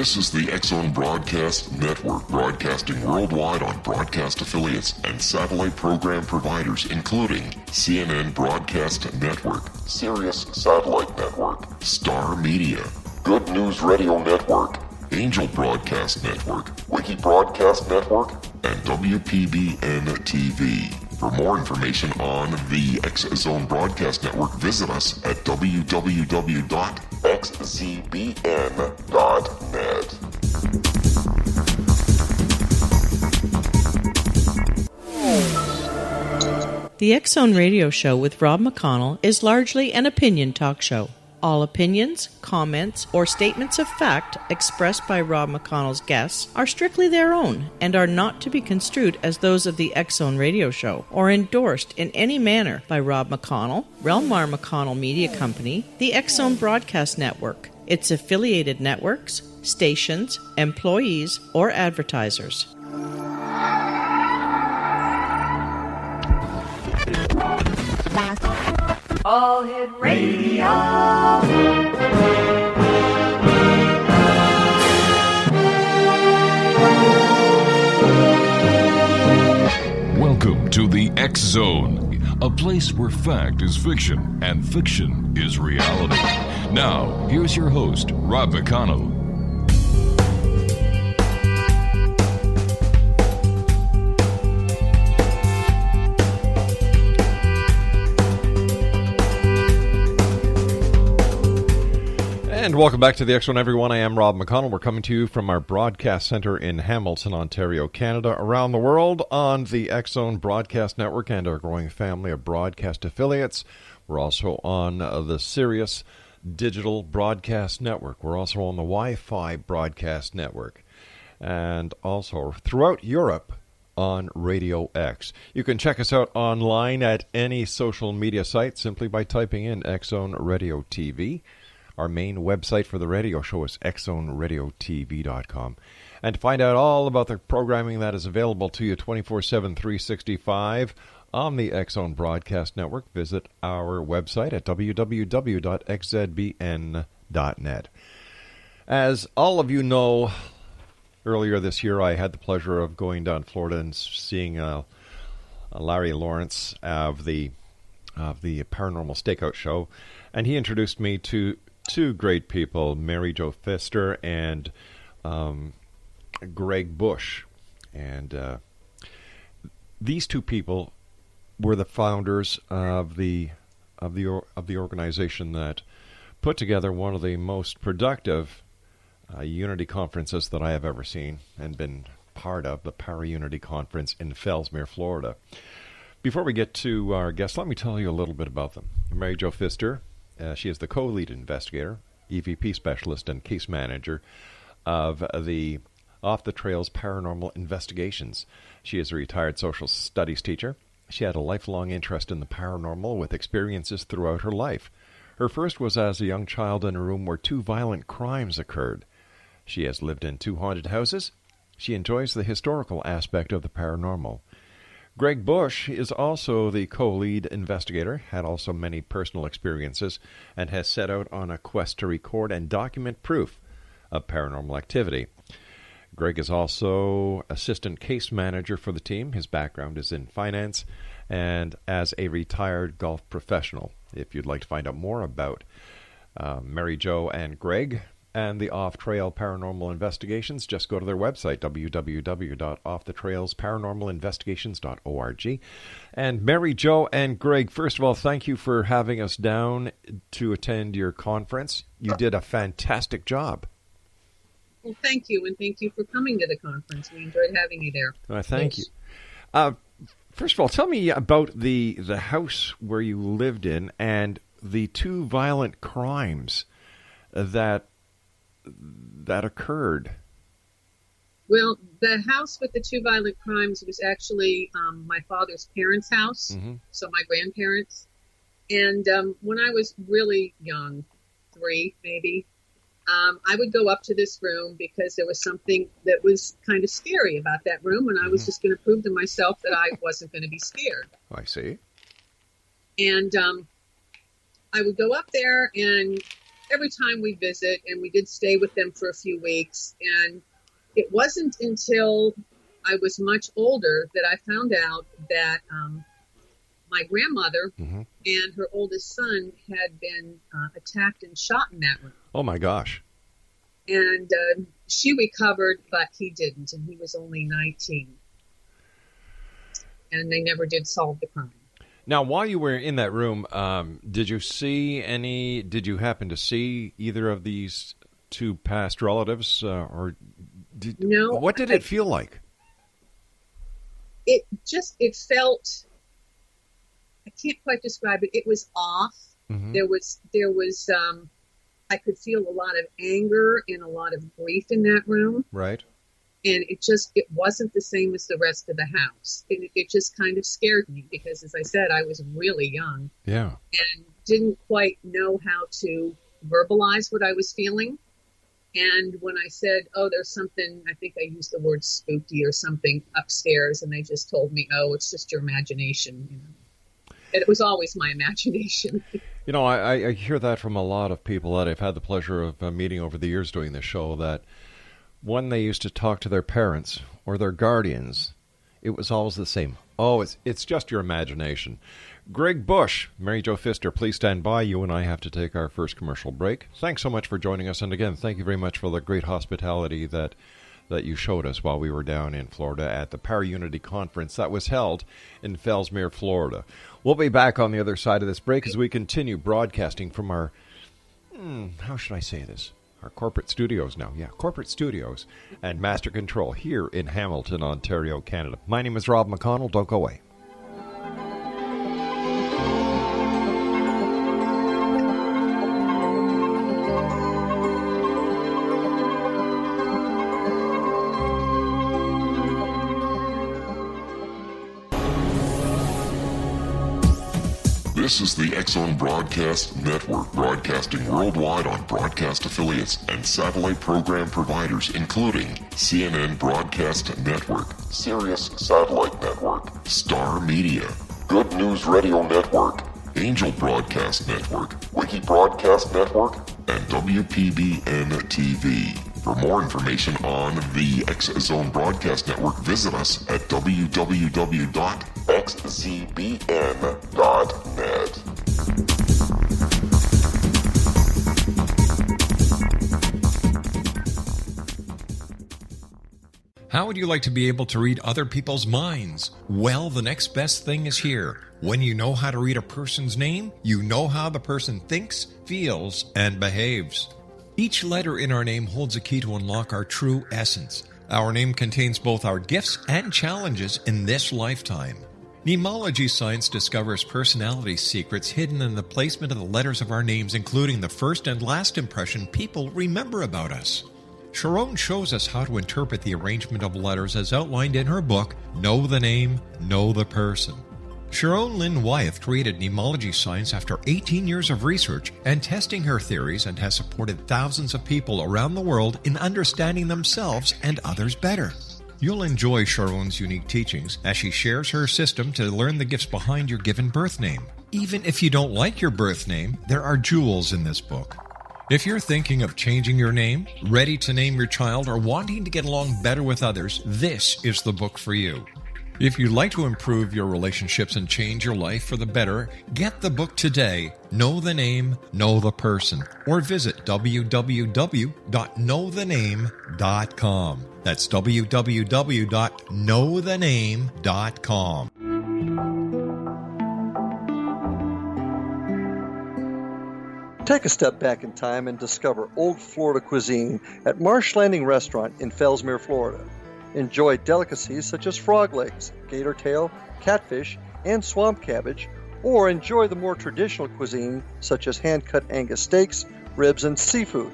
This is the X-Zone Broadcast Network, broadcasting worldwide on broadcast affiliates and satellite program providers, including CNN Broadcast Network, Sirius Satellite Network, Star Media, Good News Radio Network, Angel Broadcast Network, Wiki Broadcast Network, and WPBN TV. For more information on the X-Zone Broadcast Network, visit us at www.xzbn.net. The X-Zone Radio Show with Rob McConnell is largely an opinion talk show. All opinions, comments, or statements of fact expressed by Rob McConnell's guests are strictly their own and are not to be construed as those of the X-Zone Radio Show or endorsed in any manner by Rob McConnell, Relmar McConnell Media Company, the X-Zone Broadcast Network, its affiliated networks, stations, employees, or advertisers. All Hit Radio. Welcome to the X-Zone, a place where fact is fiction and fiction is reality. Now, here's your host, Rob McConnell. And welcome back to the X-Zone, everyone. I am Rob McConnell. We're coming to you from our broadcast center in Hamilton, Ontario, Canada, around the world on the X-Zone Broadcast Network and our growing family of broadcast affiliates. We're also on the Sirius Digital Broadcast Network. We're also on the Wi-Fi Broadcast Network. And also throughout Europe on Radio X. You can check us out online at any social media site simply by typing in X-Zone Radio TV. Our main website for the radio show is xzoneradiotv.com. And to find out all about the programming that is available to you 24/7, 365 on the X-Zone Broadcast Network, visit our website at www.xzbn.net. As all of you know, earlier this year I had the pleasure of going down to Florida and seeing Larry Lawrence of the Paranormal Stakeout Show, and he introduced me to two great people, MaryJo FISTER and Greg Bush. And these two people were the founders of the organization that put together one of the most productive Unity conferences that I have ever seen and been part of, the Para-Unity Conference in Fellsmere, Florida. Before we get to our guests, let me tell you a little bit about them. MaryJo FISTER, she is the co-lead investigator, EVP specialist, and case manager of the Off the Trails Paranormal Investigations. She is a retired social studies teacher. She had a lifelong interest in the paranormal with experiences throughout her life. Her first was as a young child in a room where two violent crimes occurred. She has lived in two haunted houses. She enjoys the historical aspect of the paranormal. Greg Bush is also the co-lead investigator, had also many personal experiences, and has set out on a quest to record and document proof of paranormal activity. Greg is also assistant case manager for the team. His background is in finance and as a retired golf professional. If you'd like to find out more about MaryJo and Greg and the Off-Trail Paranormal Investigations, just go to their website, www.offthetrailsparanormalinvestigations.org. And MaryJo and Greg, first of all, thank you for having us down to attend your conference. You did a fantastic job. Well, thank you, and thank you for coming to the conference. We enjoyed having you there. Thank you. First of all, tell me about the house where you lived in and the two violent crimes that occurred. Well, the house with the two violent crimes was actually my father's parents' house, so my grandparents. And when I was really young, 3 maybe, I would go up to this room because there was something that was kind of scary about that room, and I was just going to prove to myself that I wasn't going to be scared. I see. And I would go up there, and every time we visit, and we did stay with them for a few weeks. And it wasn't until I was much older that I found out that my grandmother and her oldest son had been attacked and shot in that room. Oh, my gosh. And she recovered, but he didn't, and he was only 19. And they never did solve the crime. Now, while you were in that room, did you happen to see either of these two past relatives? No. What did it feel like? It felt, I can't quite describe it. It was off. Mm-hmm. There was I could feel a lot of anger and a lot of grief in that room. Right. And it wasn't the same as the rest of the house. It just kind of scared me because, as I said, I was really young. Yeah. And didn't quite know how to verbalize what I was feeling. And when I said, oh, there's something, I think I used the word spooky or something upstairs, and they just told me, oh, it's just your imagination. And it was always my imagination. I hear that from a lot of people that I've had the pleasure of meeting over the years doing this show, that when they used to talk to their parents or their guardians, it was always the same. Oh, it's just your imagination. Greg Bush, MaryJo FISTER, please stand by. You and I have to take our first commercial break. Thanks so much for joining us. And again, thank you very much for the great hospitality that you showed us while we were down in Florida at the Para-Unity Conference that was held in Fellsmere, Florida. We'll be back on the other side of this break as we continue broadcasting from our, how should I say this? Our corporate studios now. Yeah, corporate studios and master control here in Hamilton, Ontario, Canada. My name is Rob McConnell. Don't go away. This is the X-Zone Broadcast Network, broadcasting worldwide on broadcast affiliates and satellite program providers, including CNN Broadcast Network, Sirius Satellite Network, Star Media, Good News Radio Network, Angel Broadcast Network, Wiki Broadcast Network, and WPBN TV. For more information on the X-Zone Broadcast Network, visit us at www.xzbn.net. How would you like to be able to read other people's minds? Well, the next best thing is here. When you know how to read a person's name, you know how the person thinks, feels, and behaves. Each letter in our name holds a key to unlock our true essence. Our name contains both our gifts and challenges in this lifetime. Mnemology science discovers personality secrets hidden in the placement of the letters of our names, including the first and last impression people remember about us. Sharon shows us how to interpret the arrangement of letters as outlined in her book, Know the Name, Know the Person. Sharon Lynn Wyeth created mnemology science after 18 years of research and testing her theories, and has supported thousands of people around the world in understanding themselves and others better. You'll enjoy Sharon's unique teachings as she shares her system to learn the gifts behind your given birth name. Even if you don't like your birth name, there are jewels in this book. If you're thinking of changing your name, ready to name your child, or wanting to get along better with others, this is the book for you. If you'd like to improve your relationships and change your life for the better, get the book today, Know the Name, Know the Person, or visit www.knowthename.com. That's www.knowthename.com. Take a step back in time and discover old Florida cuisine at Marsh Landing Restaurant in Fellsmere, Florida. Enjoy delicacies such as frog legs, gator tail, catfish, and swamp cabbage, or enjoy the more traditional cuisine such as hand-cut Angus steaks, ribs, and seafood.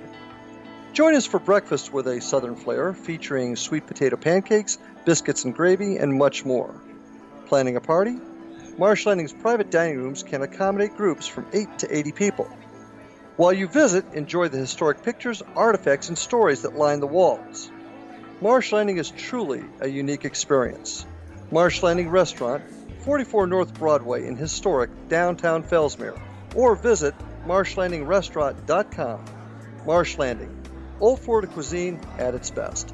Join us for breakfast with a southern flair featuring sweet potato pancakes, biscuits and gravy, and much more. Planning a party? Marsh Landing's private dining rooms can accommodate groups from 8 to 80 people. While you visit, enjoy the historic pictures, artifacts, and stories that line the walls. Marsh Landing is truly a unique experience. Marsh Landing Restaurant, 44 North Broadway in historic downtown Fellsmere, or visit marshlandingrestaurant.com. Marsh Landing, Old Florida cuisine at its best.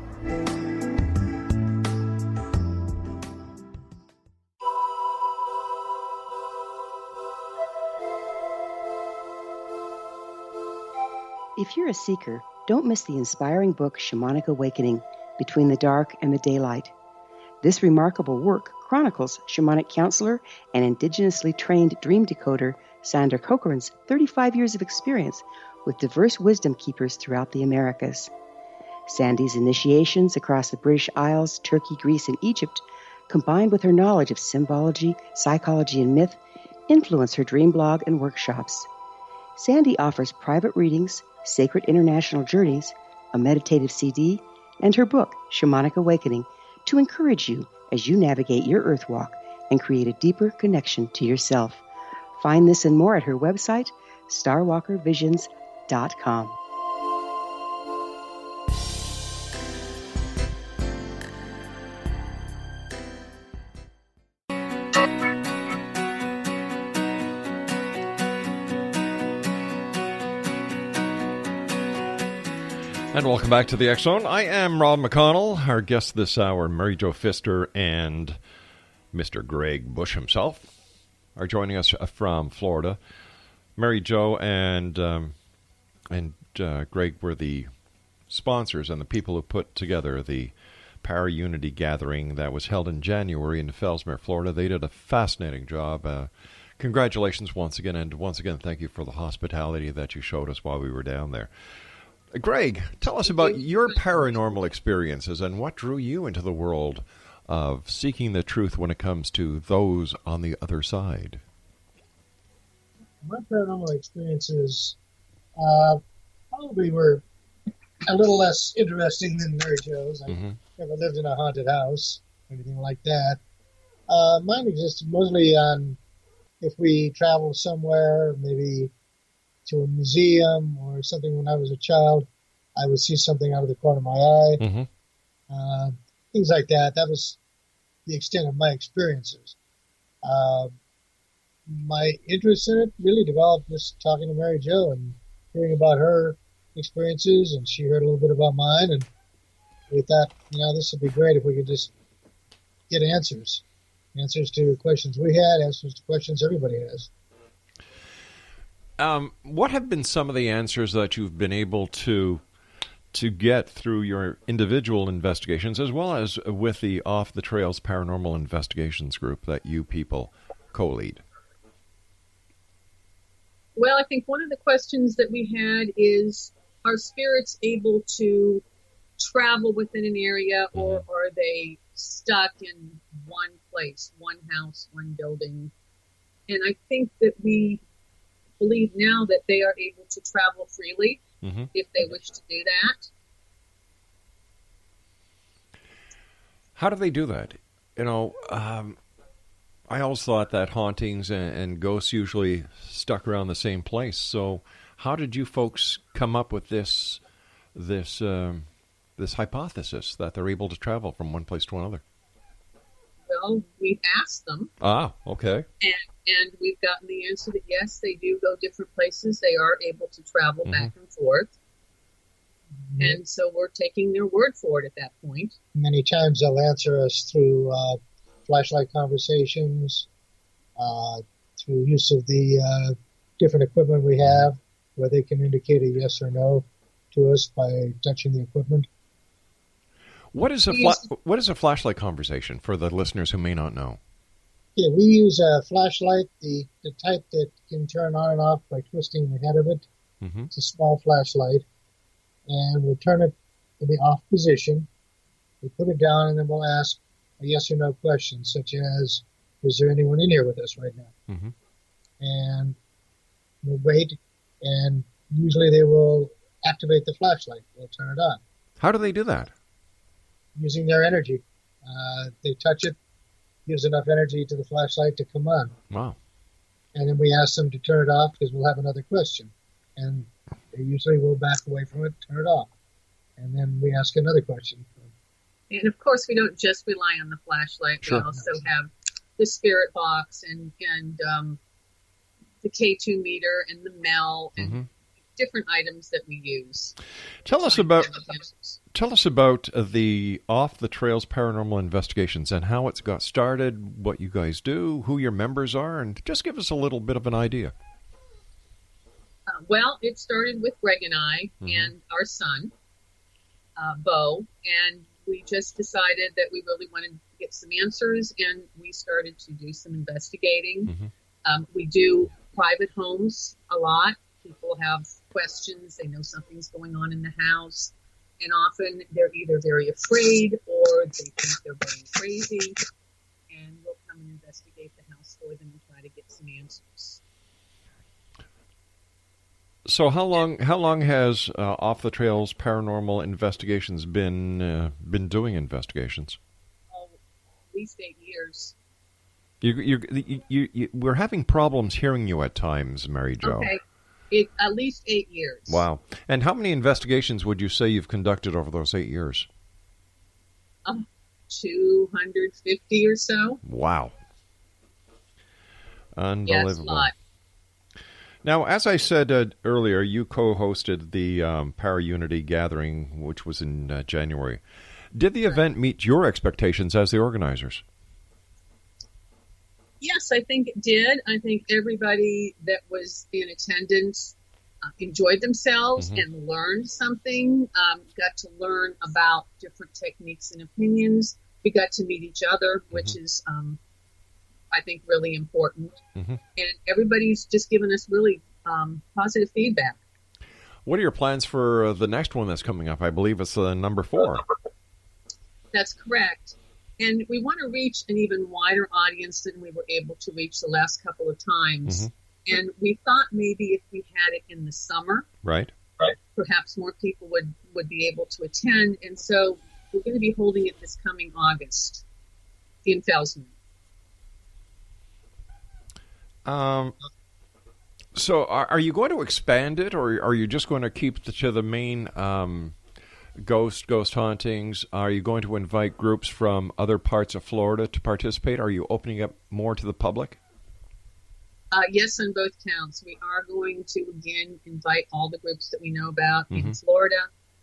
If you're a seeker, don't miss the inspiring book Shamanic Awakening, Between the Dark and the Daylight. This remarkable work chronicles shamanic counselor and indigenously trained dream decoder Sandra Cochran's 35 years of experience with diverse wisdom keepers throughout the Americas. Sandy's initiations across the British Isles, Turkey, Greece, and Egypt, combined with her knowledge of symbology, psychology, and myth, influence her dream blog and workshops. Sandy offers private readings, sacred international journeys, a meditative CD, and her book, Shamanic Awakening, to encourage you as you navigate your earth walk and create a deeper connection to yourself. Find this and more at her website, starwalkervisions.com. And welcome back to the X Zone. I am Rob McConnell. Our guests this hour, MaryJo FISTER and Mr. Greg Bush himself, are joining us from Florida. MaryJo and Greg were the sponsors and the people who put together the Para-Unity gathering that was held in January in Fellsmere, Florida. They did a fascinating job. Congratulations once again, and once again, thank you for the hospitality that you showed us while we were down there. Greg, tell us about your paranormal experiences and what drew you into the world of seeking the truth when it comes to those on the other side. My paranormal experiences probably were a little less interesting than MaryJo's. I've never lived in a haunted house or anything like that. Mine existed mostly on if we traveled somewhere, maybe to a museum or something when I was a child, I would see something out of the corner of my eye. Things like that. That was the extent of my experiences. My interest in it really developed just talking to MaryJo and hearing about her experiences, and she heard a little bit about mine, and we thought, this would be great if we could just get answers to questions we had, answers to questions everybody has. What have been some of the answers that you've been able to get through your individual investigations, as well as with the Off the Trails Paranormal Investigations group that you people co-lead? Well, I think one of the questions that we had is, are spirits able to travel within an area, or are they stuck in one place, one house, one building? And I think that we believe now that they are able to travel freely if they wish to do that. How do they do that? I always thought that hauntings and ghosts usually stuck around the same place. So how did you folks come up with this hypothesis that they're able to travel from one place to another? Well, we've asked them. Ah, okay. And we've gotten the answer that yes, they do go different places. They are able to travel back and forth. And so we're taking their word for it at that point. Many times they'll answer us through flashlight conversations, through use of the different equipment we have, where they can indicate a yes or no to us by touching the equipment. What is a flashlight conversation for the listeners who may not know? Yeah, we use a flashlight, the type that can turn on and off by twisting the head of it. It's a small flashlight. And we'll turn it in the off position. We put it down, and then we'll ask a yes or no question, such as, is there anyone in here with us right now? And we'll wait, and usually they will activate the flashlight. We'll turn it on. How do they do that? Using their energy. They touch it, gives enough energy to the flashlight to come on. Wow. And then we ask them to turn it off because we'll have another question. And they usually will back away from it, turn it off. And then we ask another question. And of course, we don't just rely on the flashlight. Sure. We also have the spirit box and the K2 meter and the MEL and different items that we use. Tell us about the Off the Trails Paranormal Investigations and how it's got started, what you guys do, who your members are, and just give us a little bit of an idea. Well, it started with Greg and I and our son, Bo, and we just decided that we really wanted to get some answers, and we started to do some investigating. We do private homes a lot. People have questions. They know something's going on in the house. And often they're either very afraid or they think they're going crazy. And we'll come and investigate the house for them and try to get some answers. So how long has Off the Trails Paranormal Investigations been doing investigations? Oh, at least 8 years. We're having problems hearing you at times, MaryJo. Okay. At least 8 years. Wow. And how many investigations would you say you've conducted over those 8 years? 250 or so. Wow. Unbelievable. Yes, a lot. Now, as I said earlier, you co-hosted the Para-Unity gathering, which was in January. Did the event meet your expectations as the organizers? Yes, I think it did. I think everybody that was in attendance enjoyed themselves and learned something, got to learn about different techniques and opinions. We got to meet each other, which is, I think, really important. And everybody's just given us really positive feedback. What are your plans for the next one that's coming up? I believe it's number 4. That's correct. And we want to reach an even wider audience than we were able to reach the last couple of times. And we thought maybe if we had it in the summer, right, perhaps more people would be able to attend. And so we're going to be holding it this coming August in Felsmere. So are you going to expand it, or are you just going to keep to the main ghost hauntings? Are you going to invite groups from other parts of Florida to participate? Are you opening up more to the public? Yes, on both counts. We are going to, again, invite all the groups that we know about in Florida.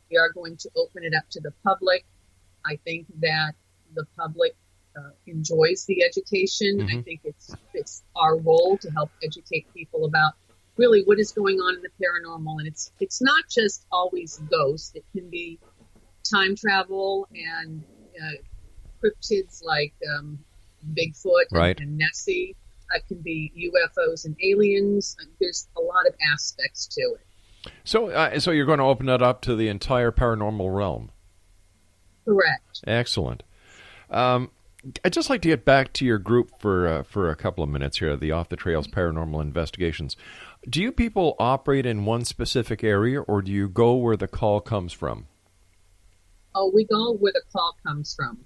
We are going to open it up to the public. I think that the public enjoys the education. I think it's our role to help educate people about really what is going on in the paranormal. And it's not just always ghosts. It can be time travel and cryptids like Bigfoot and Nessie. It can be UFOs and aliens. There's a lot of aspects to it. So you're going to open it up to the entire paranormal realm? Correct. Excellent. I'd just like to get back to your group for a couple of minutes here, the Off the Trails Paranormal Investigations. Do you people operate in one specific area, or do you go where the call comes from? Oh, we go where the call comes from.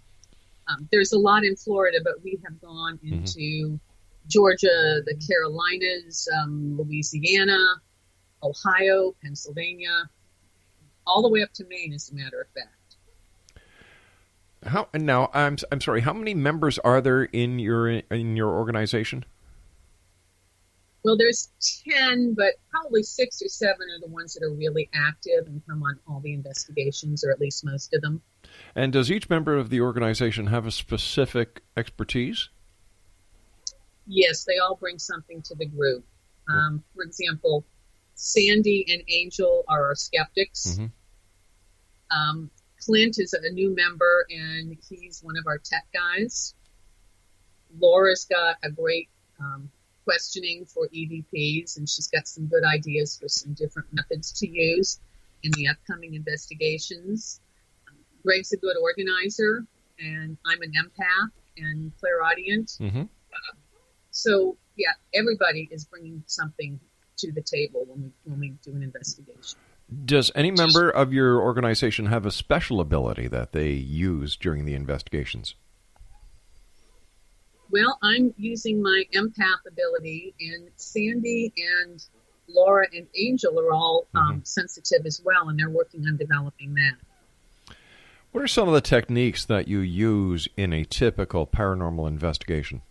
There's a lot in Florida, but we have gone into Georgia, the Carolinas, Louisiana, Ohio, Pennsylvania, all the way up to Maine, as a matter of fact. I'm sorry. How many members are there in your organization? Well, there's 10, but probably 6 or 7 are the ones that are really active and come on all the investigations, or at least most of them. And does each member of the organization have a specific expertise? Yes, they all bring something to the group. For example, Sandy and Angel are our skeptics. Clint is a new member, and he's one of our tech guys. Laura's got a great questioning for EVPs, and she's got some good ideas for some different methods to use in the upcoming investigations. Greg's a good organizer, and I'm an empath and clairaudient. So, yeah, everybody is bringing something to the table when we do an investigation. Does any member of your organization have a special ability that they use during the investigations? Well, I'm using my empath ability, and Sandy and Laura and Angel are all sensitive as well, and they're working on developing that. What are some of the techniques that you use in a typical paranormal investigation?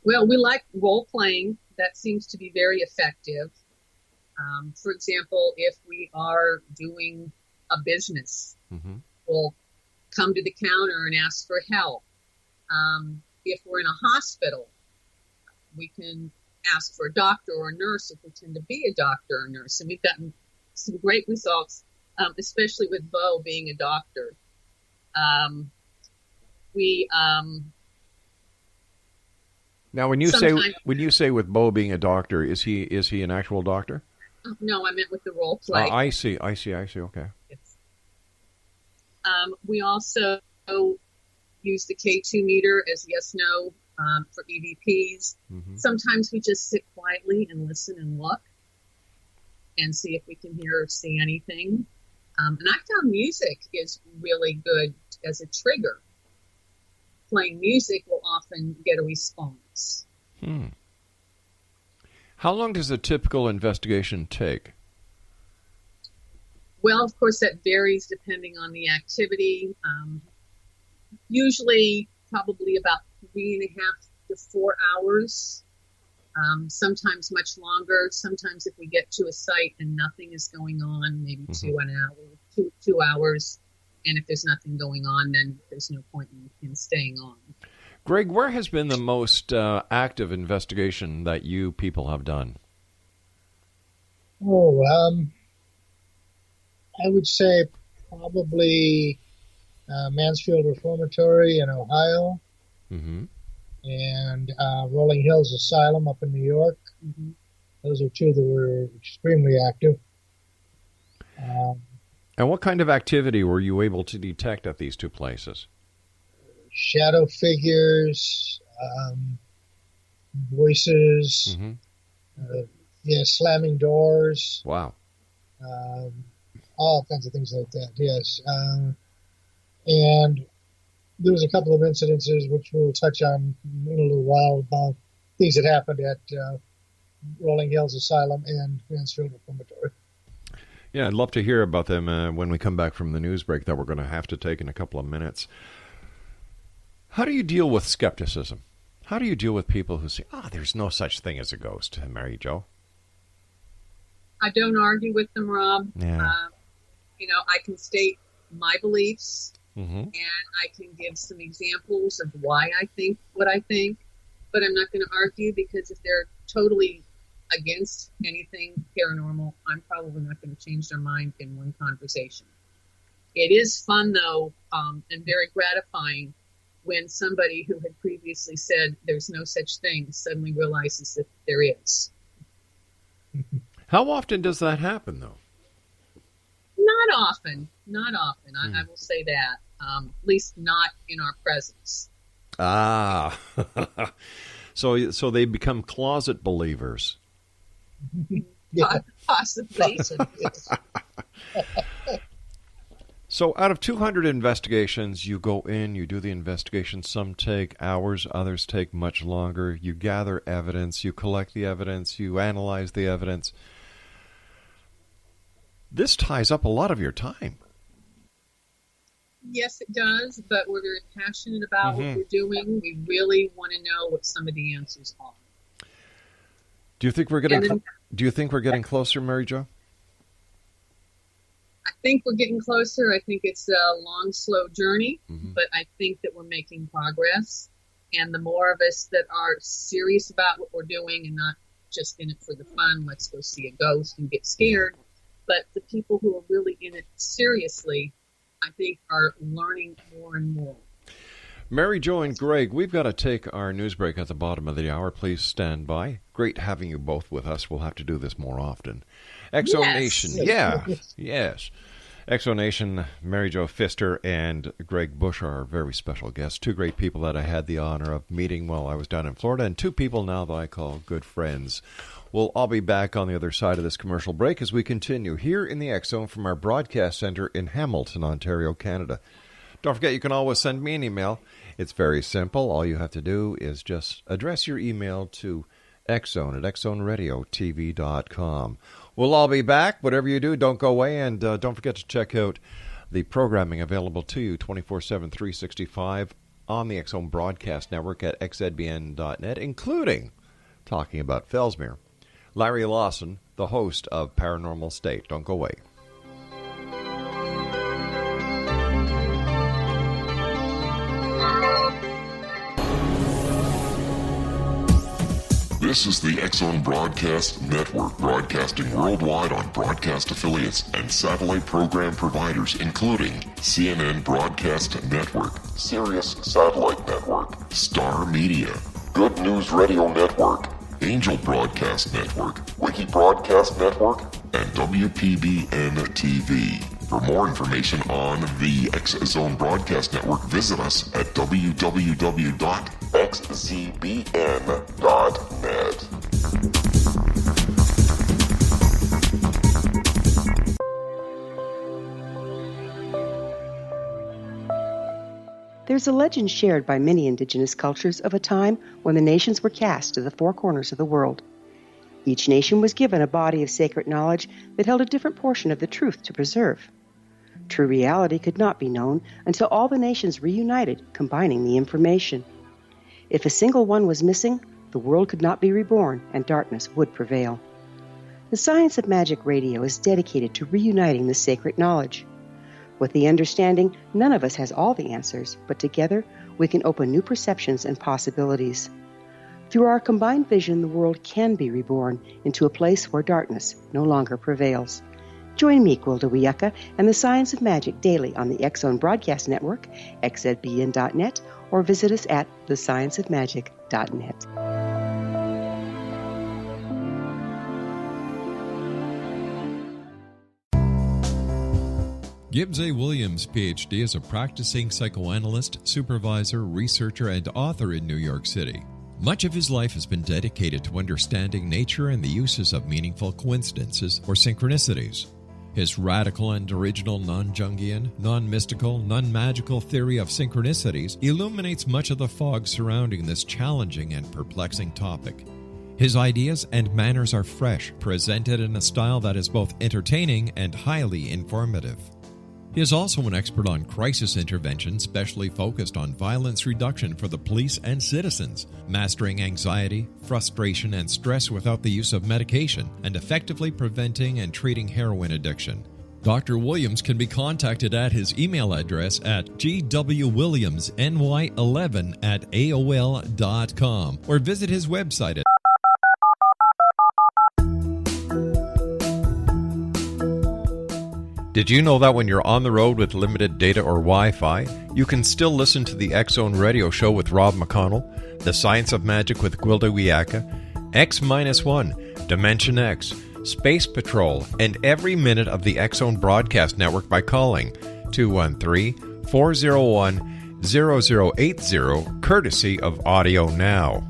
Well, we like role playing. That seems to be very effective. For example, if we are doing a business, we'll come to the counter and ask for help. If we're in a hospital, we can ask for a doctor or a nurse or pretend to be a doctor or nurse. And we've gotten some great results, especially with Bo being a doctor. Now, when you say with Bo being a doctor, is he an actual doctor? No, I meant with the role play. I see. Okay. Yes. We also use the K2 meter as yes/no for EVPs. Sometimes we just sit quietly and listen and look and see if we can hear or see anything. And I found music is really good as a trigger. Playing music will often get a response. How long does a typical investigation take? Well, of course, that varies depending on the activity. Usually, probably about 3.5 to 4 hours. Sometimes much longer. Sometimes if we get to a site and nothing is going on, maybe 2 hours. And if there's nothing going on, then there's no point in staying on. Greg, where has been the most active investigation that you people have done? I would say probably Mansfield Reformatory in Ohio, and Rolling Hills Asylum up in New York. Those are two that were extremely active. And what kind of activity were you able to detect at these two places? Shadow figures, voices, slamming doors. Wow. All kinds of things like that, yes. And there was a couple of incidences which we'll touch on in a little while about things that happened at Rolling Hills Asylum and Mansfield Reformatory. Yeah, I'd love to hear about them when we come back from the news break that we're going to have to take in a couple of minutes. How do you deal with skepticism? How do you deal with people who say, there's no such thing as a ghost, MaryJo? I don't argue with them, Rob. Yeah. I can state my beliefs, and I can give some examples of why I think what I think, but I'm not going to argue, because if they're totally against anything paranormal, I'm probably not going to change their mind in one conversation. It is fun, though, and very gratifying when somebody who had previously said there's no such thing suddenly realizes that there is. How often does that happen, though? Not often. I will say that. At least not in our presence. So they become closet believers. Possibly. So out of 200 investigations, you go in, you do the investigation. Some take hours, others take much longer. You gather evidence, you collect the evidence, you analyze the evidence. This ties up a lot of your time. Yes, it does, but we're very passionate about what we're doing. We really want to know what some of the answers are. Do you think we're getting closer, MaryJo? I think we're getting closer. I think it's a long, slow journey, but I think that we're making progress. And the more of us that are serious about what we're doing and not just in it for the fun, let's go see a ghost and get scared, but the people who are really in it seriously, I think, are learning more and more. MaryJo and Greg, we've got to take our news break at the bottom of the hour. Please stand by. Great having you both with us. We'll have to do this more often. Exonation, yes. Exonation, MaryJo FISTER and Greg Bush are our very special guests. Two great people that I had the honor of meeting while I was down in Florida, and two people now that I call good friends. We'll all be back on the other side of this commercial break as we continue here in the X Zone from our broadcast center in Hamilton, Ontario, Canada. Don't forget, you can always send me an email. It's very simple. All you have to do is just address your email to xzone at xzoneradiotv.com. We'll all be back. Whatever you do, don't go away, and don't forget to check out the programming available to you 24/7, 365 on the X Zone Broadcast Network at xzbn.net, including talking about Fellsmere. Larry Lawson, the host of Paranormal State. Don't go away. This is the X Zone Broadcast Network, broadcasting worldwide on broadcast affiliates and satellite program providers, including CNN Broadcast Network, Sirius Satellite Network, Star Media, Good News Radio Network, Angel Broadcast Network, Wiki Broadcast Network, and WPBN TV. For more information on the X Zone Broadcast Network, visit us at www.xzbn.net. There's a legend shared by many indigenous cultures of a time when the nations were cast to the four corners of the world. Each nation was given a body of sacred knowledge that held a different portion of the truth to preserve. True reality could not be known until all the nations reunited, combining the information. If a single one was missing, the world could not be reborn and darkness would prevail. The Science of Magic Radio is dedicated to reuniting the sacred knowledge. With the understanding, none of us has all the answers, but together we can open new perceptions and possibilities. Through our combined vision, the world can be reborn into a place where darkness no longer prevails. Join me, Gwilda Wiyaka, and the Science of Magic daily on the X Zone Broadcast Network, xzbn.net, or visit us at thescienceofmagic.net. Gibbs A. Williams, Ph.D., is a practicing psychoanalyst, supervisor, researcher, and author in New York City. Much of his life has been dedicated to understanding nature and the uses of meaningful coincidences or synchronicities. His radical and original non-Jungian, non-mystical, non-magical theory of synchronicities illuminates much of the fog surrounding this challenging and perplexing topic. His ideas and manners are fresh, presented in a style that is both entertaining and highly informative. He is also an expert on crisis intervention, specially focused on violence reduction for the police and citizens, mastering anxiety, frustration, and stress without the use of medication, and effectively preventing and treating heroin addiction. Dr. Williams can be contacted at his email address at gwwilliamsny11@aol.com or visit his website at Did you know that when you're on the road with limited data or Wi-Fi, you can still listen to the X Zone Radio Show with Rob McConnell, The Science of Magic with Gwilda Wiyaka, X-1, Dimension X, Space Patrol, and every minute of the X Zone Broadcast Network by calling 213-401-0080, courtesy of Audio Now.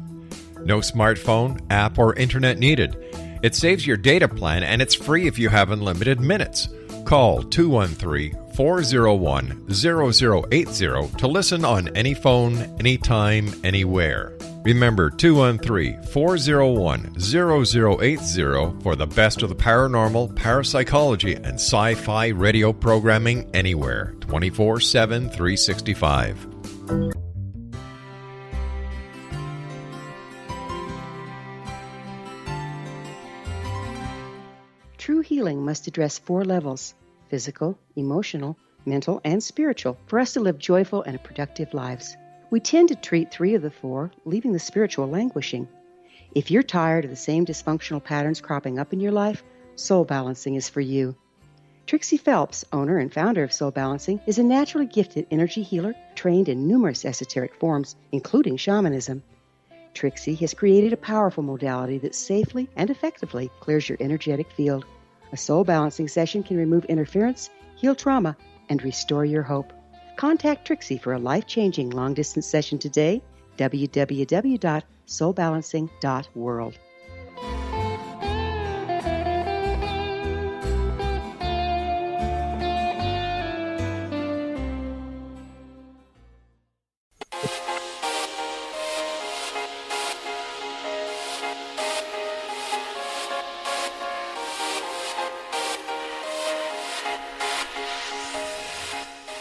No smartphone, app, or internet needed. It saves your data plan and it's free if you have unlimited minutes. Call 213-401-0080 to listen on any phone, anytime, anywhere. Remember 213-401-0080 for the best of the paranormal, parapsychology, and sci-fi radio programming anywhere, 24/7, 365. True healing must address 4 levels: physical, emotional, mental, and spiritual, for us to live joyful and productive lives. We tend to treat 3 of the 4, leaving the spiritual languishing. If you're tired of the same dysfunctional patterns cropping up in your life, Soul Balancing is for you. Trixie Phelps, owner and founder of Soul Balancing, is a naturally gifted energy healer trained in numerous esoteric forms, including shamanism. Trixie has created a powerful modality that safely and effectively clears your energetic field. A soul balancing session can remove interference, heal trauma, and restore your hope. Contact Trixie for a life-changing long-distance session today. www.soulbalancing.world.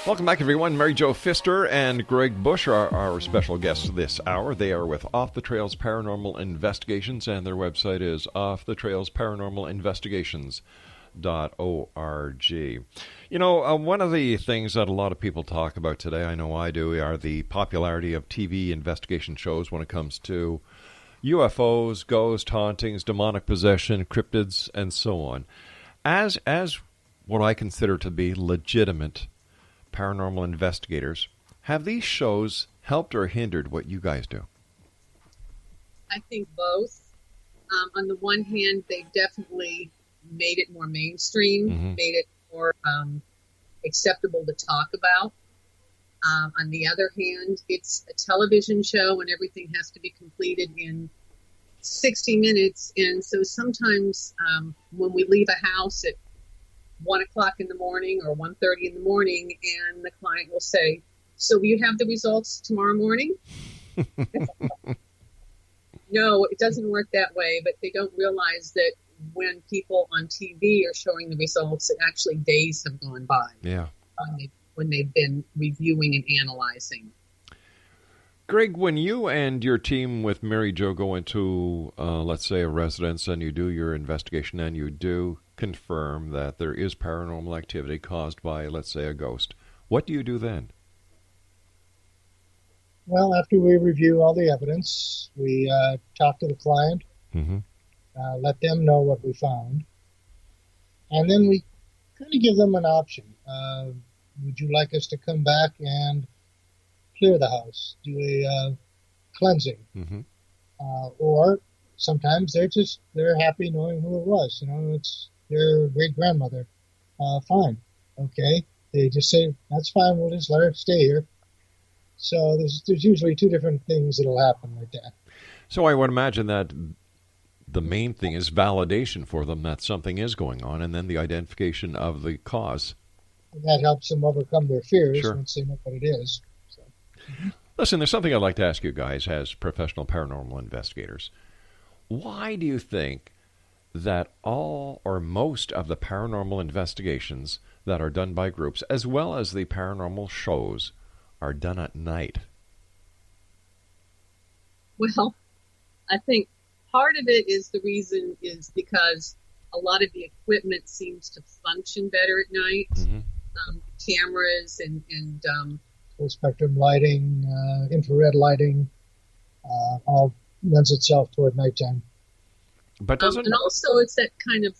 Welcome back, everyone. MaryJo FISTER and Greg Bush are our special guests this hour. They are with Off the Trails Paranormal Investigations, and their website is offthetrailsparanormalinvestigations.org. You know, one of the things that a lot of people talk about today, I know I do, are the popularity of TV investigation shows when it comes to UFOs, ghost hauntings, demonic possession, cryptids, and so on. As what I consider to be legitimate paranormal investigators, have these shows helped or hindered what you guys do? I think both. On the one hand, they've definitely made it more mainstream, made it more acceptable to talk about. On the other hand, it's a television show and everything has to be completed in 60 minutes. And so sometimes when we leave a house at 1 o'clock in the morning or 1:30 in the morning, and the client will say, "So will you have the results tomorrow morning?" No, it doesn't work that way, but they don't realize that when people on TV are showing the results, that actually days have gone by. Yeah. When they've been reviewing and analyzing. Greg, when you and your team with MaryJo go into, let's say, a residence and you do your investigation and you do confirm that there is paranormal activity caused by, let's say, a ghost, what do you do then? Well, after we review all the evidence, we talk to the client, let them know what we found, and then we kind of give them an option. Would you like us to come back and clear the house, do a cleansing? Or sometimes they're happy knowing who it was. You know, it's their great-grandmother. Fine. Okay. They just say, that's fine, we'll just let her stay here. So there's usually two different things that'll happen like that. So I would imagine that the main thing is validation for them that something is going on, and then the identification of the cause. And that helps them overcome their fears Sure. once they know what it is. So. Listen, there's something I'd like to ask you guys as professional paranormal investigators. Why do you think that all or most of the paranormal investigations that are done by groups, as well as the paranormal shows, are done at night? Well, I think part of it is the reason is because a lot of the equipment seems to function better at night. Cameras and full spectrum lighting, infrared lighting, all lends itself toward nighttime. But doesn't and also it's that kind of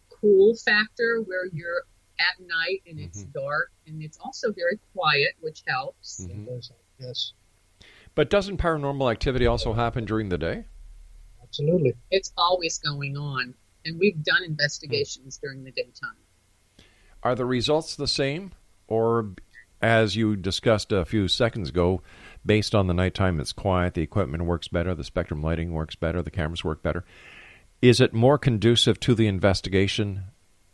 cool factor where you're at night and it's dark and it's also very quiet, which helps. Yes. But doesn't paranormal activity also happen during the day? Absolutely. It's always going on, and we've done investigations during the daytime. Are the results the same, or as you discussed a few seconds ago, based on the nighttime it's quiet, the equipment works better, the spectrum lighting works better, the cameras work better? Is it more conducive to the investigation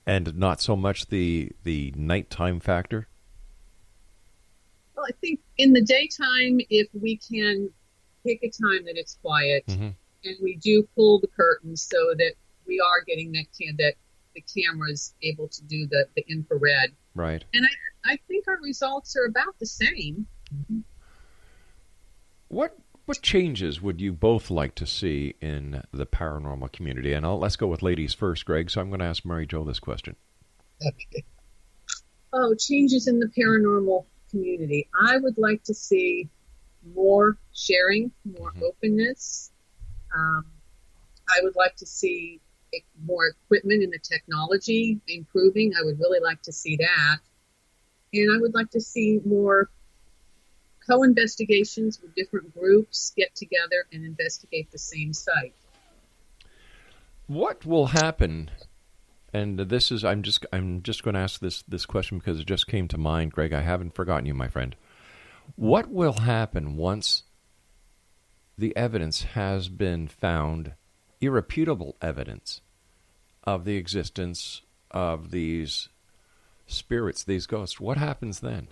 and not so much the nighttime factor? Well, I think in the daytime, if we can pick a time that it's quiet, and we do pull the curtains so that we are getting that the camera's able to do the infrared. Right. And I think our results are about the same. What changes would you both like to see in the paranormal community? And let's go with ladies first, Greg. So I'm going to ask MaryJo this question. Okay. Oh, changes in the paranormal community. I would like to see more sharing, more openness. I would like to see more equipment and the technology improving. I would really like to see that. And I would like to see more co-investigations with different groups get together and investigate the same site. What will happen? And this is I'm just going to ask this question because it just came to mind, Greg. I haven't forgotten you, my friend. What will happen once the evidence has been found, irrefutable evidence of the existence of these spirits, these ghosts? What happens then?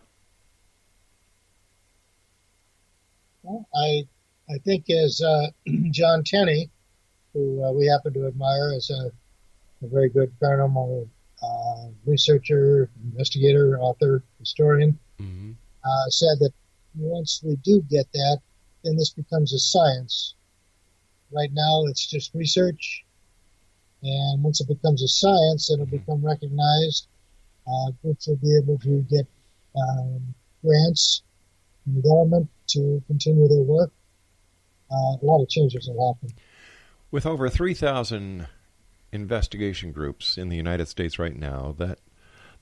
Well, I think as John Tenney, who we happen to admire as a very good paranormal researcher, investigator, author, historian, said that once we do get that, then this becomes a science. Right now, it's just research, and once it becomes a science, it'll become recognized. Groups will be able to get grants from the government to continue their work. A lot of changes will happen. With over 3,000 investigation groups in the United States right now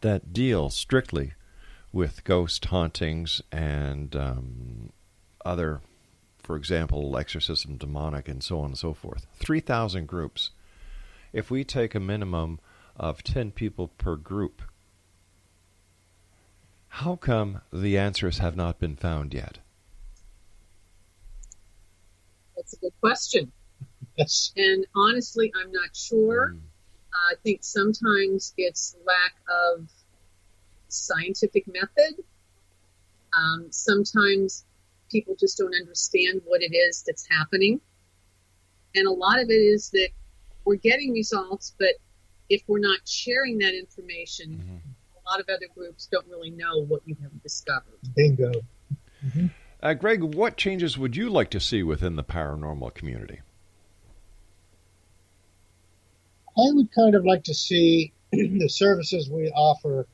that deal strictly with ghost hauntings and other, for example, exorcism, demonic, and so on and so forth. 3,000 groups. If we take a minimum of 10 people per group, how come the answers have not been found yet? That's a good question. Yes. And honestly, I'm not sure. I think sometimes it's lack of scientific method. Sometimes people just don't understand what it is that's happening. And a lot of it is that we're getting results, but if we're not sharing that information, a lot of other groups don't really know what you have discovered. Bingo. Greg, what changes would you like to see within the paranormal community? I would kind of like to see the services we offer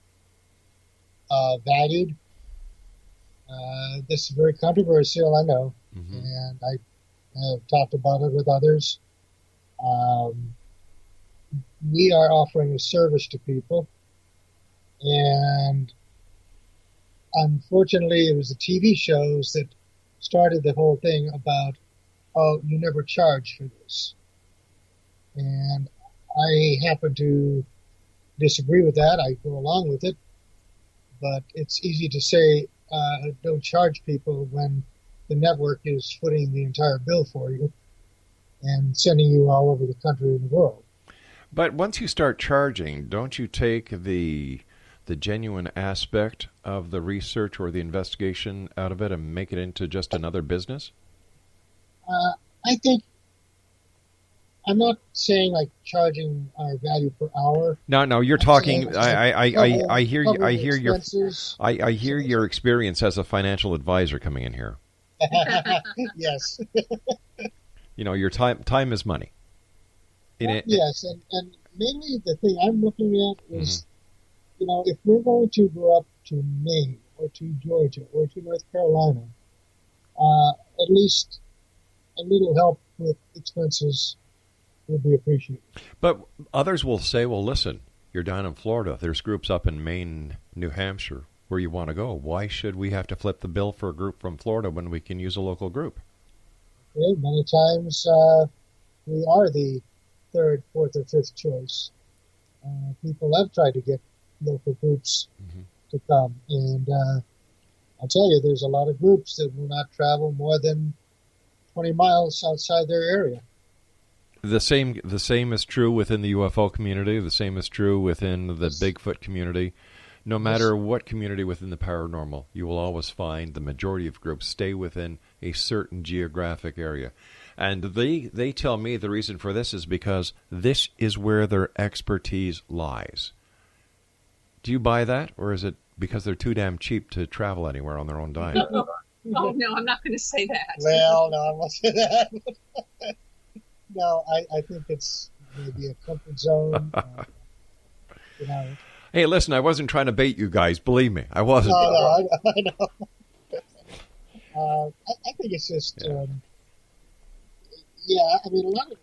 valued. This is very controversial, I know, and I have talked about it with others. We are offering a service to people, and unfortunately, it was the TV shows that started the whole thing about, oh, you never charge for this. And I happen to disagree with that. I go along with it. But it's easy to say don't charge people when the network is footing the entire bill for you and sending you all over the country and the world. But once you start charging, don't you take the genuine aspect of the research or the investigation out of it and make it into just another business? I think I'm not saying like charging our value per hour. No, you're talking. I hear your experience as a financial advisor coming in here. Yes. Your time is money. Yes, and mainly the thing I'm looking at is, if we're going to go up to Maine or to Georgia or to North Carolina, at least a little help with expenses would be appreciated. But others will say, well, listen, you're down in Florida. There's groups up in Maine, New Hampshire, where you want to go. Why should we have to flip the bill for a group from Florida when we can use a local group? Okay, many times we are the third, fourth, or fifth choice. People have tried to get local groups to come. And I'll tell you, there's a lot of groups that will not travel more than 20 miles outside their area. The same is true within the UFO community. The same is true within the Bigfoot community. No matter what community within the paranormal, you will always find the majority of groups stay within a certain geographic area. And they tell me the reason for this is because this is where their expertise lies. Do you buy that, or is it because they're too damn cheap to travel anywhere on their own dime? Oh, no, I'm not going to say that. Well, no, I won't say that. No, I think it's maybe a comfort zone. Hey, listen, I wasn't trying to bait you guys. Believe me, I wasn't. No, I know. I think it's just, I mean, a lot of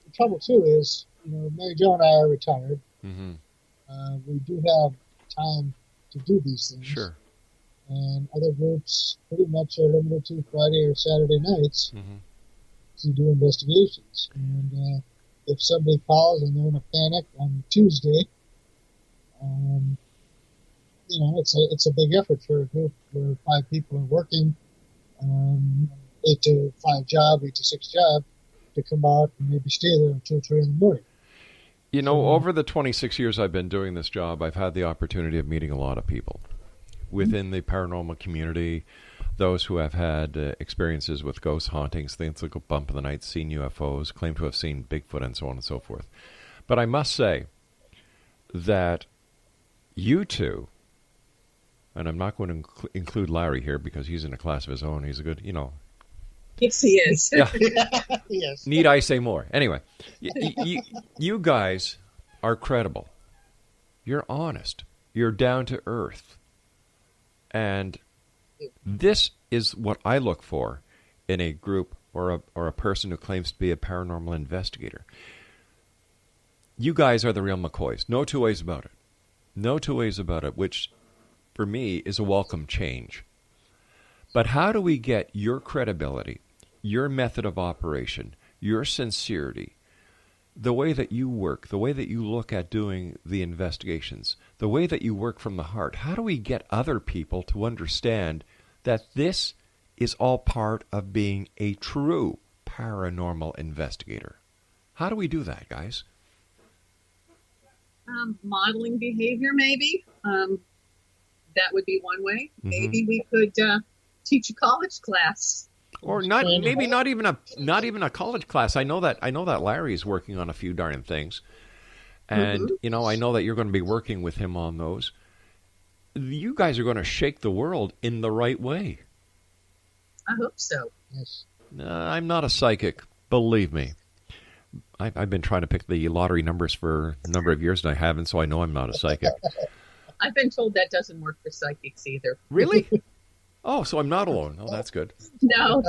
the trouble, too, is, MaryJo and I are retired. We do have time to do these things. Sure. And other groups pretty much are limited to Friday or Saturday nights to do investigations. And if somebody calls and they're in a panic on Tuesday, it's a big effort for a group where 5 people are working, 8 to 5 job, 8 to 6 job, to come out and maybe stay there until 2 or 3 in the morning. Over the 26 years I've been doing this job, I've had the opportunity of meeting a lot of people within the paranormal community, those who have had experiences with ghost hauntings, things like a bump in the night, seen UFOs, claim to have seen Bigfoot, and so on and so forth. But I must say that you two and I'm not going to include Larry here because he's in a class of his own. He's a good, Yes, he is. Yeah. Yes. Need I say more? Anyway, you guys are credible. You're honest. You're down to earth. And this is what I look for in a group or a person who claims to be a paranormal investigator. You guys are the real McCoys. No two ways about it. No two ways about it, which for me is a welcome change. But how do we get your credibility, your method of operation, your sincerity, the way that you work, the way that you look at doing the investigations, the way that you work from the heart? How do we get other people to understand that this is all part of being a true paranormal investigator? How do we do that, guys? Modeling behavior, maybe. That would be one way. Mm-hmm. Maybe we could teach a college class, or not even a college class. I know that Larry's working on a few darn things, and I know that you're going to be working with him on those. You guys are going to shake the world in the right way. I hope so. Yes. I'm not a psychic, believe me. I've been trying to pick the lottery numbers for a number of years, and I haven't, so I know I'm not a psychic. I've been told that doesn't work for psychics either. Really? Oh, so I'm not alone. Oh, that's good. No.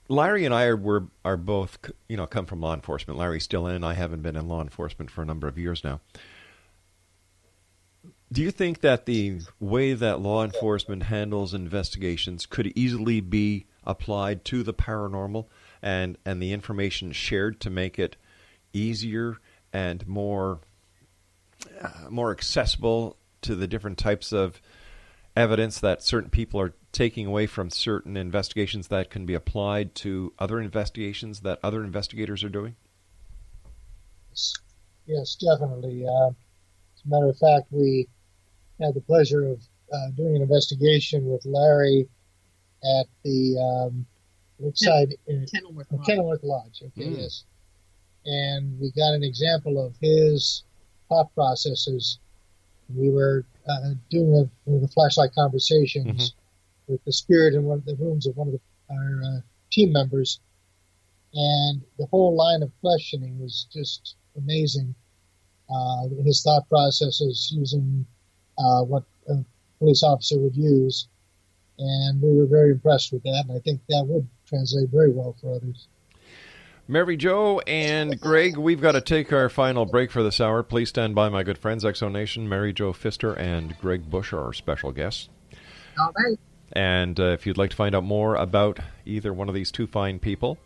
Larry and I are both, come from law enforcement. Larry's still in. I haven't been in law enforcement for a number of years now. Do you think that the way that law enforcement handles investigations could easily be applied to the paranormal and the information shared to make it easier and more accessible to the different types of evidence that certain people are taking away from certain investigations that can be applied to other investigations that other investigators are doing? Yes, definitely. As a matter of fact, we had the pleasure of doing an investigation with Larry at the Kenilworth Lodge. Okay, yes. And we got an example of his thought processes. We were doing the flashlight conversations with the spirit in one of the rooms of one of our team members, and the whole line of questioning was just amazing. His thought processes using what a police officer would use, and we were very impressed with that, and I think that would translate very well for others. MaryJo and Greg, we've got to take our final break for this hour. Please stand by, my good friends. Exo Nation, MaryJo FISTER and Greg Bush are our special guests. All right. And if you'd like to find out more about either one of these two fine people,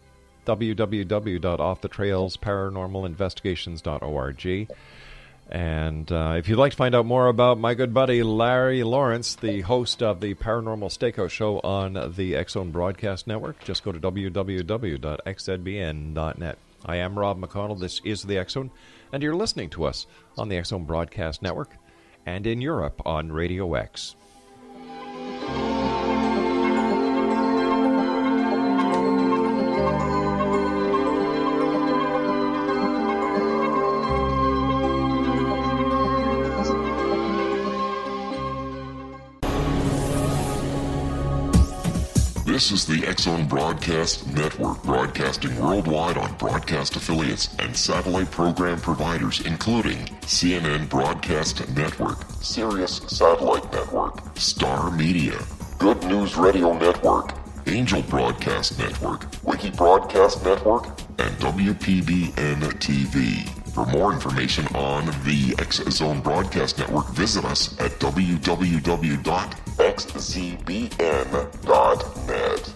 www.offthetrailsparanormalinvestigations.org. And if you'd like to find out more about my good buddy Larry Lawrence, the host of the Paranormal Steakhouse Show on the X-Zone Broadcast Network, just go to www.xzbn.net. I am Rob McConnell. This is the X-Zone, and you're listening to us on the X-Zone Broadcast Network and in Europe on Radio X. This is the X-Zone Broadcast Network, broadcasting worldwide on broadcast affiliates and satellite program providers, including CNN Broadcast Network, Sirius Satellite Network, Star Media, Good News Radio Network, Angel Broadcast Network, Wiki Broadcast Network, and WPBN TV. For more information on the X-Zone Broadcast Network, visit us at www.xzbn.net.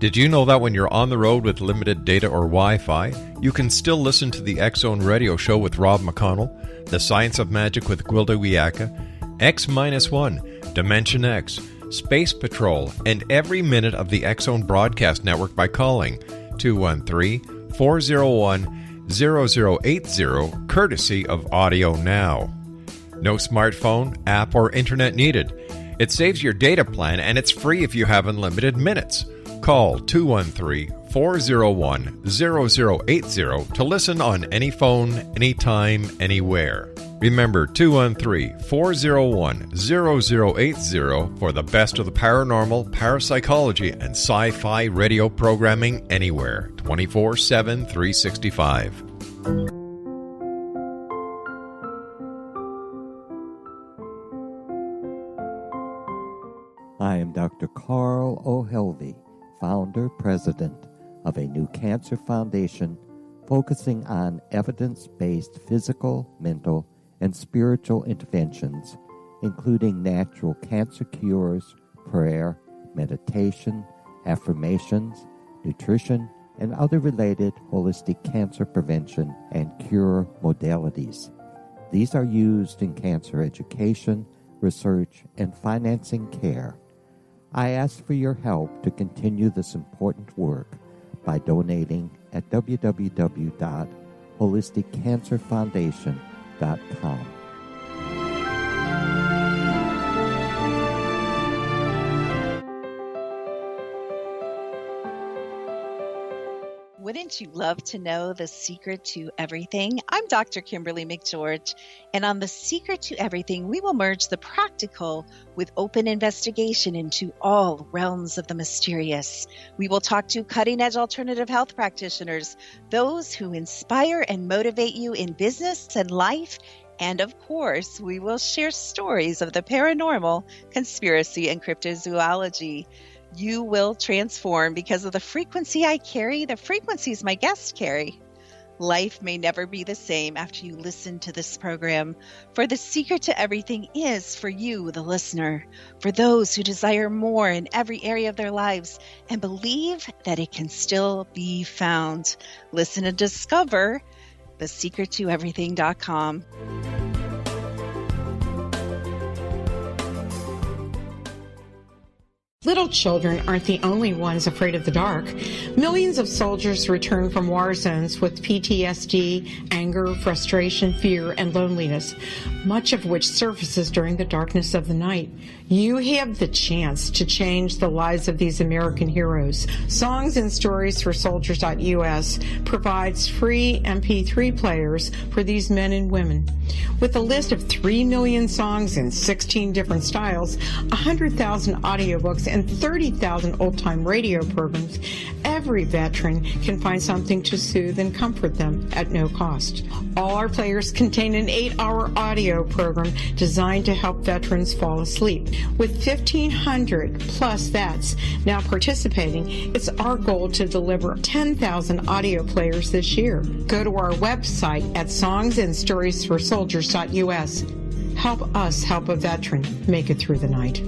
Did you know that when you're on the road with limited data or Wi-Fi, you can still listen to the X-Zone Radio Show with Rob McConnell, The Science of Magic with Gwilda Wiyaka, X-1, Dimension X, Space Patrol, and every minute of the X-Zone Broadcast Network by calling 213-401-0080, courtesy of Audio Now. No smartphone, app, or internet needed. It saves your data plan, and it's free if you have unlimited minutes. Call 213-401-0080 to listen on any phone, anytime, anywhere. Remember, 213-401-0080 for the best of the paranormal, parapsychology, and sci-fi radio programming anywhere, 24/7, 365. I am Dr. Carl O'Helvey, founder, president of a new cancer foundation focusing on evidence-based physical, mental, and spiritual interventions, including natural cancer cures, prayer, meditation, affirmations, nutrition, and other related holistic cancer prevention and cure modalities. These are used in cancer education, research, and financing care. I ask for your help to continue this important work by donating at www.holisticcancerfoundation.com. Wouldn't you love to know the secret to everything? I'm Dr. Kimberly McGeorge, and on The Secret to Everything, we will merge the practical with open investigation into all realms of the mysterious. We will talk to cutting-edge alternative health practitioners, those who inspire and motivate you in business and life, and of course, we will share stories of the paranormal, conspiracy, and cryptozoology. You will transform because of the frequency I carry, the frequencies my guests carry. Life may never be the same after you listen to this program, for the secret to everything is for you, the listener, for those who desire more in every area of their lives and believe that it can still be found. Listen and discover thesecrettoeverything.com. Little children aren't the only ones afraid of the dark. Millions of soldiers return from war zones with PTSD, anger, frustration, fear, and loneliness, much of which surfaces during the darkness of the night. You have the chance to change the lives of these American heroes. Songs and Stories for Soldiers.us provides free MP3 players for these men and women. With a list of 3 million songs in 16 different styles, 100,000 audiobooks, and 30,000 old-time radio programs, every veteran can find something to soothe and comfort them at no cost. All our players contain an 8-hour audio program designed to help veterans fall asleep. With 1,500 plus vets now participating, it's our goal to deliver 10,000 audio players this year. Go to our website at songsandstoriesforsoldiers.us. Help us help a veteran make it through the night.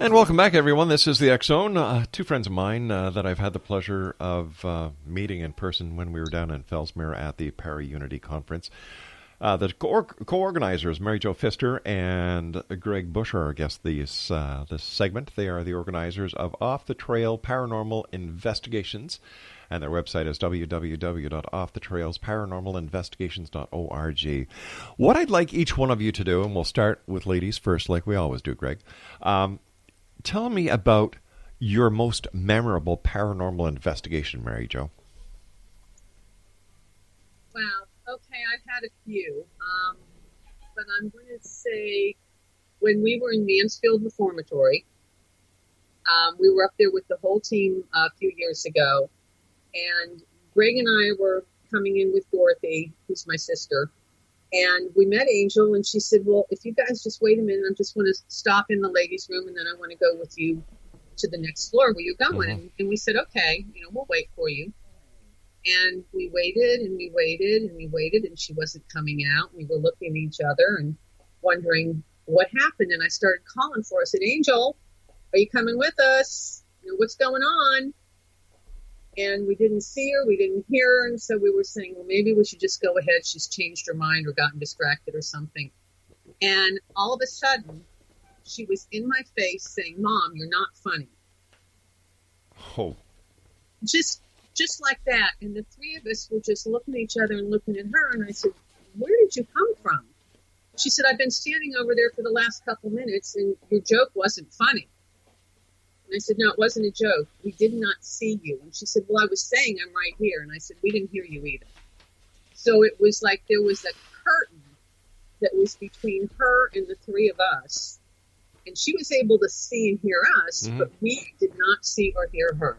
And welcome back, everyone. This is the X-Zone. Two friends of mine that I've had the pleasure of meeting in person when we were down in Fellsmere at the Para-Unity Conference. The co-organizers, MaryJo FISTER and Greg Bush, are our guests this segment. They are the organizers of Off the Trail Paranormal Investigations, and their website is www.offthetrailsparanormalinvestigations.org. What I'd like each one of you to do, and we'll start with ladies first, like we always do, Greg. Tell me about your most memorable paranormal investigation, MaryJo. Wow. Okay, I've had a few. But I'm going to say when we were in Mansfield Reformatory, we were up there with the whole team a few years ago. And Greg and I were coming in with Dorothy, who's my sister. And we met Angel, and she said, well, if you guys just wait a minute, I just want to stop in the ladies' room, and then I want to go with you to the next floor where you're going. Mm-hmm. And we said, okay, we'll wait for you. And we waited, and we waited, and we waited, and she wasn't coming out. We were looking at each other and wondering what happened. And I started calling for her. I said, Angel, are you coming with us? What's going on? And we didn't see her, we didn't hear her, and so we were saying, well, maybe we should just go ahead. She's changed her mind or gotten distracted or something. And all of a sudden, she was in my face saying, Mom, you're not funny. Oh. Just just like that. And the three of us were just looking at each other and looking at her. And I said, where did you come from? She said, I've been standing over there for the last couple minutes, and your joke wasn't funny. And I said, no, it wasn't a joke. We did not see you. And she said, well, I was saying I'm right here. And I said, we didn't hear you either. So it was like there was a curtain that was between her and the three of us. And she was able to see and hear us, but we did not see or hear her.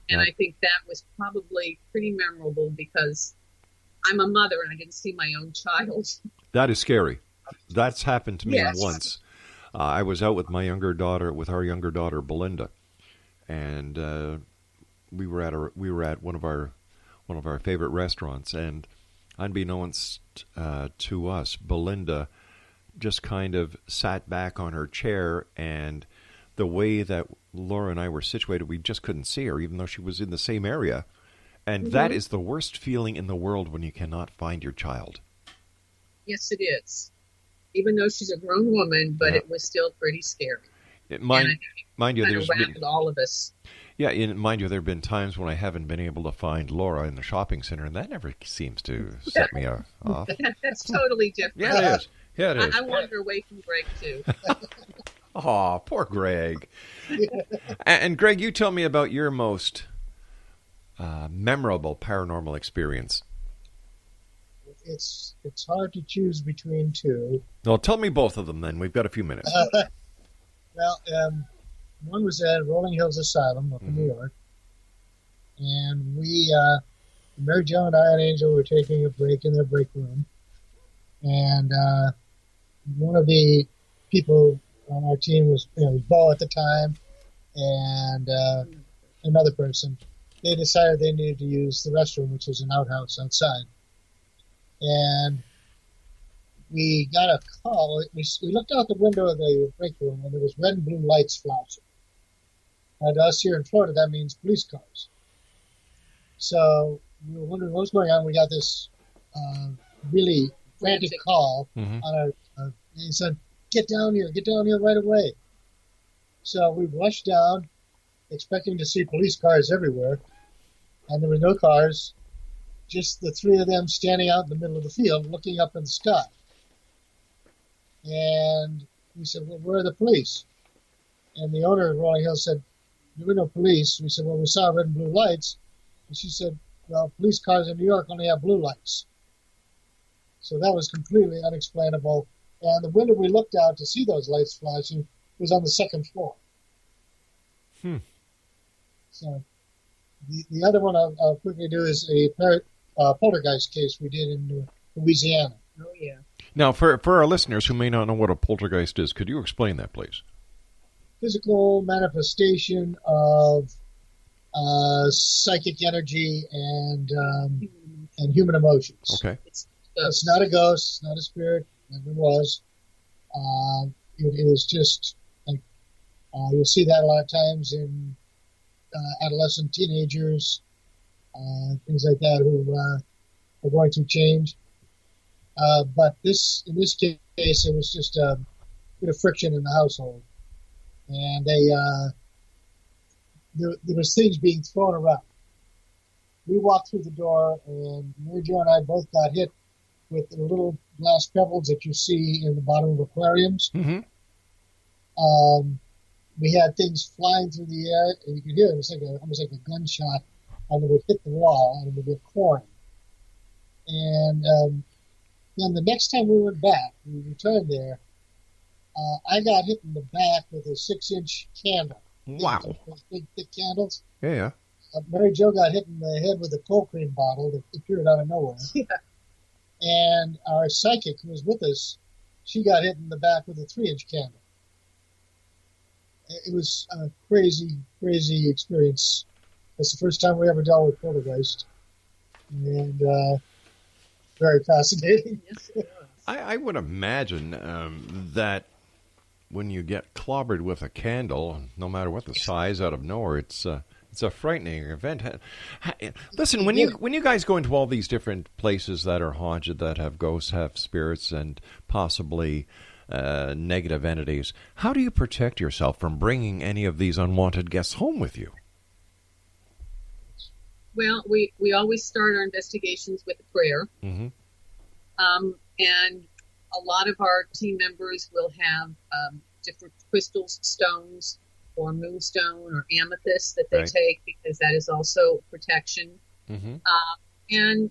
And I think that was probably pretty memorable because I'm a mother and I didn't see my own child. That is scary. That's happened to me Yes. once. I was out with our younger daughter Belinda, and we were at one of our favorite restaurants, and unbeknownst to us, Belinda just kind of sat back on her chair, and the way that Laura and I were situated, we just couldn't see her, even though she was in the same area. And that is the worst feeling in the world when you cannot find your child. Yes, it is. Even though she's a grown woman, but it was still pretty scary. Mind you, there's been all of us. Yeah, and mind you, there have been times when I haven't been able to find Laura in the shopping center, and that never seems to set me off. That's totally different. Yeah, it is. Yeah, it is. I wander away from Greg, too. Oh, poor Greg. And Greg, you tell me about your most memorable paranormal experience. It's hard to choose between two. Well, tell me both of them then. We've got a few minutes. Well, one was at Rolling Hills Asylum up in New York. And MaryJo and I and Angel were taking a break in their break room. And one of the people on our team was Bo at the time, and another person. They decided they needed to use the restroom, which was an outhouse outside. And we got a call. We looked out the window of the break room, and there was red and blue lights flashing. And to us here in Florida, that means police cars. So we were wondering what was going on. We got this really frantic call on our. And he said, get down here right away. So we rushed down, expecting to see police cars everywhere, and there were no cars, just the three of them standing out in the middle of the field looking up in the sky. And we said, well, where are the police? And the owner of Rolling Hills said, there were no police. We said, well, we saw red and blue lights. And she said, well, police cars in New York only have blue lights. So that was completely unexplainable. And the window we looked out to see those lights flashing was on the second floor. So the other one I'll quickly do is a poltergeist case we did in Louisiana. Oh, yeah. Now, for our listeners who may not know what a poltergeist is, could you explain that, please? Physical manifestation of psychic energy and human emotions. Okay. It's not a ghost. It's not a spirit. Never was. It was just like you'll see that a lot of times in adolescent teenagers, things like that, who are going through change. But in this case, it was just a bit of friction in the household, and there was things being thrown around. We walked through the door, and MaryJo and I both got hit with the little glass pebbles that you see in the bottom of aquariums. We had things flying through the air, and you could hear it. It was like almost like a gunshot, and it would hit the wall, and it would get chlorine. And then the next time we went back, we returned there, I got hit in the back with a 6-inch candle. Wow. Those big, thick candles. Yeah. MaryJo got hit in the head with a cold cream bottle that appeared out of nowhere. Yeah. And our psychic who was with us, she got hit in the back with a 3-inch candle. It was a crazy, crazy experience. That's the first time we ever dealt with poltergeist. And very fascinating. Yes, it was. I would imagine that when you get clobbered with a candle, no matter what the size, out of nowhere, it's a frightening event. Listen, when you guys go into all these different places that are haunted, that have ghosts, have spirits, and possibly negative entities, how do you protect yourself from bringing any of these unwanted guests home with you? Well, we always start our investigations with a prayer. Mm-hmm. And a lot of our team members will have different crystals, stones, or moonstone or amethyst that they take, because that is also protection. Mm-hmm. And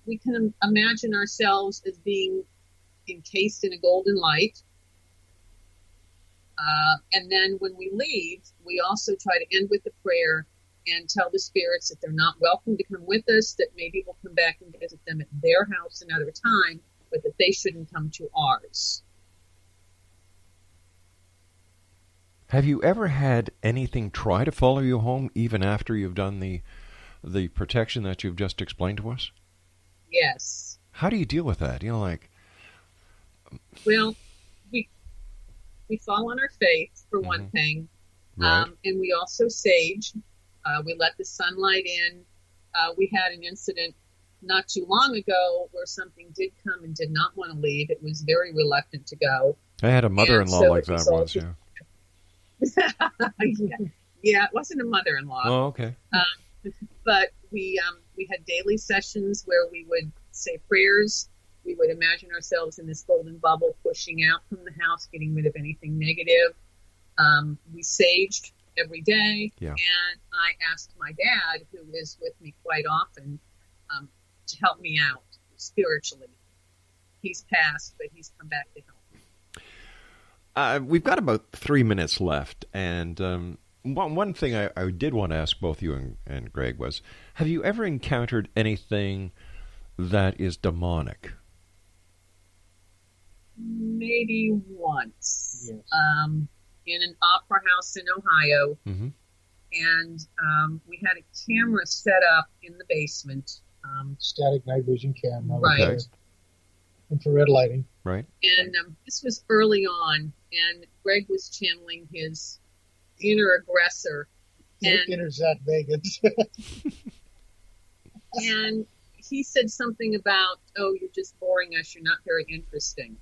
we can imagine ourselves as being encased in a golden light. And then when we leave, we also try to end with a prayer and tell the spirits that they're not welcome to come with us, that maybe we'll come back and visit them at their house another time, but that they shouldn't come to ours. Have you ever had anything try to follow you home even after you've done the protection that you've just explained to us? Yes. How do you deal with that? Well, we fall on our faith, for one thing. Right. And we also sage. We let the sunlight in. We had an incident not too long ago where something did come and did not want to leave. It was very reluctant to go. I had a mother-in-law like that once, yeah. Yeah, it wasn't a mother-in-law. Oh, okay. But we had daily sessions where we would say prayers. We would imagine ourselves in this golden bubble, pushing out from the house, getting rid of anything negative. We saged every day, and I asked my dad, who is with me quite often, to help me out spiritually. He's passed, but he's come back to help me. We've got about 3 minutes left, and one thing I did want to ask both you and Greg was, have you ever encountered anything that is demonic? Maybe once. Yes. In an opera house in Ohio, and we had a camera set up in the basement. Static night vision camera. Right. Infrared lighting. Right. And this was early on, and Greg was channeling his inner aggressor. Inner Zach Vegas. And he said something about, "Oh, you're just boring us. You're not very interesting."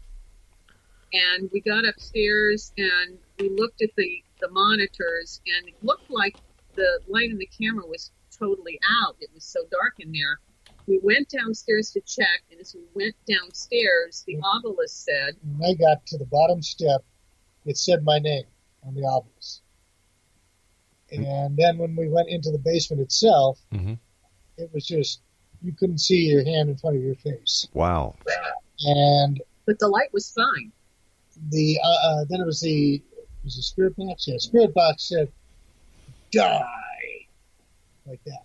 And we got upstairs and we looked at the monitors, and it looked like the light in the camera was totally out. It was so dark in there. We went downstairs to check, and as we went downstairs, the obelisk said... When I got to the bottom step, it said my name on the obelisk. And then when we went into the basement itself, it was just, you couldn't see your hand in front of your face. Wow. But the light was fine. Then it was the spirit box? Yeah, spirit box said, "Die," like that.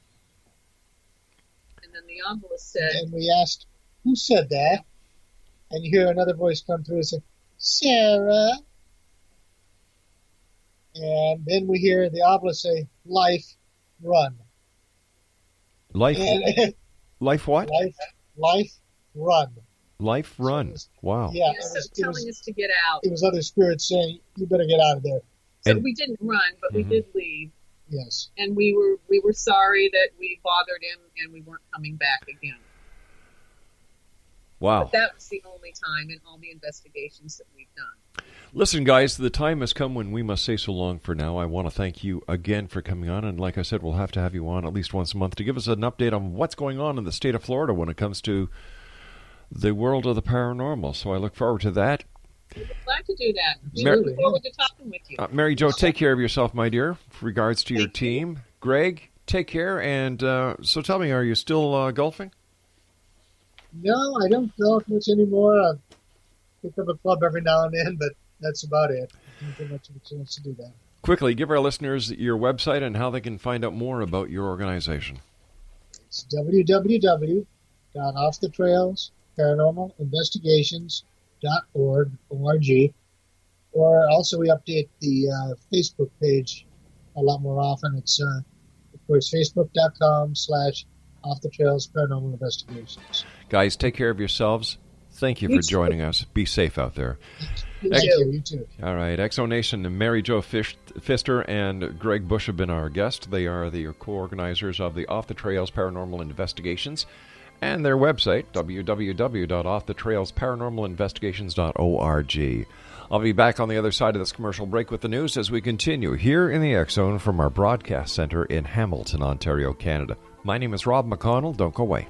And then the obelisk said... And we asked, who said that? And you hear another voice come through and say, "Sarah." And then we hear the obelisk say, "Life, run." Life what? Life, run. Life, run. Wow. Yeah, telling us to get out. It was other spirits saying, "You better get out of there." So we didn't run, but we did leave. Yes. And we were sorry that we bothered him, and we weren't coming back again. Wow. But that was the only time in all the investigations that we've done. Listen, guys, the time has come when we must say so long for now. I want to thank you again for coming on, and like I said, we'll have to have you on at least once a month to give us an update on what's going on in the state of Florida when it comes to the world of the paranormal. So I look forward to that. Glad to do that. We look forward to talking with you. MaryJo, take care of yourself, my dear, with regards to your team. Greg, take care. And so tell me, are you still golfing? No, I don't golf much anymore. I pick up a club every now and then, but that's about it. I don't get much of a chance to do that. Quickly, give our listeners your website and how they can find out more about your organization. It's www.offthetrailsparanormalinvestigations.org. Or also we update the Facebook page a lot more often. It's, of course, facebook.com/offthetrailsparanormalinvestigations. Guys, take care of yourselves. Thank you for joining us. Be safe out there. You too. All right. Exonation and MaryJo FISTER and Greg Bush have been our guests. They are the co-organizers of the Off the Trails Paranormal Investigations and their website, www.offthetrailsparanormalinvestigations.org. I'll be back on the other side of this commercial break with the news as we continue here in the X Zone from our broadcast center in Hamilton, Ontario, Canada. My name is Rob McConnell. Don't go away.